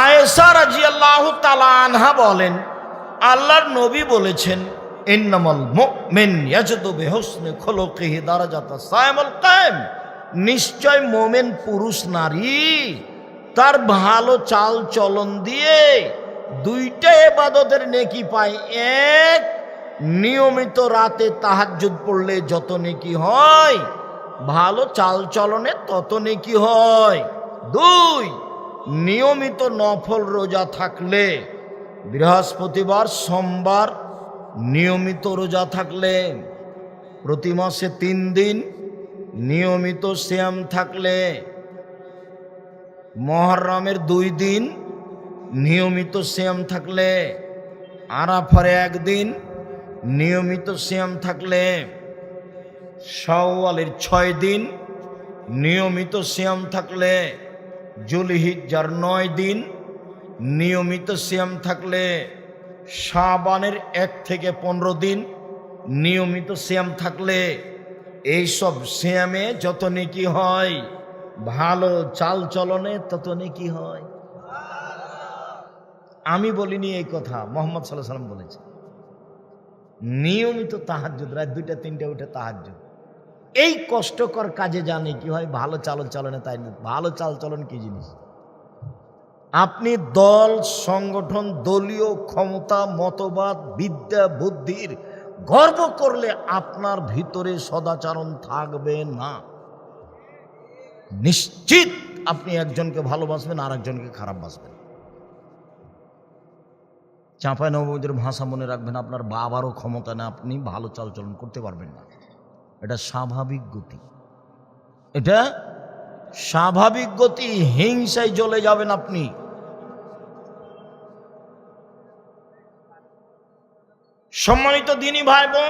আয়েশা রাদিয়াল্লাহু তাআলা আনহা বলেন, আল্লাহর নবী বলেছেন, ইন্নামাল মুমিন ইয়াজদু বিহুসনি খুলুকিহি দারাজাতাস সাইমুল কায়েম, নিশ্চয় মুমিন পুরুষ নারী তার ভালো চাল চলন দিয়ে দুইটা ইবাদতের নেকি পায়। এক, নিয়মিত রাতে তাহাজ্জুদ পড়লে যত নেকি হয়, ভালো চাল চলনে তত নেকি হয়। দুই, নিয়মিত নফল রোজা থাকলে, বৃহস্পতিবার সোমবার নিয়মিত রোজা থাকলে, প্রতি মাসে 3 দিন নিয়মিত সিয়াম থাকলে, মুহররমের 2 দিন নিয়মিত সিয়াম থাকলে, আরাফার 1 দিন নিয়মিত সিয়াম থাকলে, শাওয়ালের 6 দিন নিয়মিত সিয়াম থাকলে, যুলহিজ্জার 9 দিন নিয়মিত সিয়াম থাকলে, শাবানের 1 থেকে 15 দিন নিয়মিত সিয়াম থাকলে, এইসব সিয়ামে যত নেকি হয়, ভালো চাল চলনে তত নেকি হয়। আমি বলিনি এই কথা, মুহাম্মদ সাল্লাল্লাহু আলাইহি ওয়াসাল্লাম বলেছে। নিয়মিত তাহাজ্জুদ, রাত 2টা 3টা উঠে তাহাজ্জুদ, এই কষ্টকর কাজে জানে কি হয়, ভালো চাল চলনে তাই না। ভালো চাল চলন কি জিনিস? আপনি দল সংগঠন, দলীয় ক্ষমতা, মতবাদ, বিদ্যা বুদ্ধির গর্ব করলে আপনার ভিতরে সদাচরণ থাকবে না। নিশ্চিত আপনি একজনকে ভালোবাসবেন আর একজনকে খারাপ বাসবেন। চাঁপাইনবাবগঞ্জের ভাষা মনে রাখবেন, আপনার বাবারও ক্ষমতা না, আপনি ভালো চালচলন করতে পারবেন না। এটা স্বাভাবিক গতি, এটা স্বাভাবিক গতি। হিংসায় জ্বলে যাবেন আপনি। সম্মানিত দিনী ভাই বোন,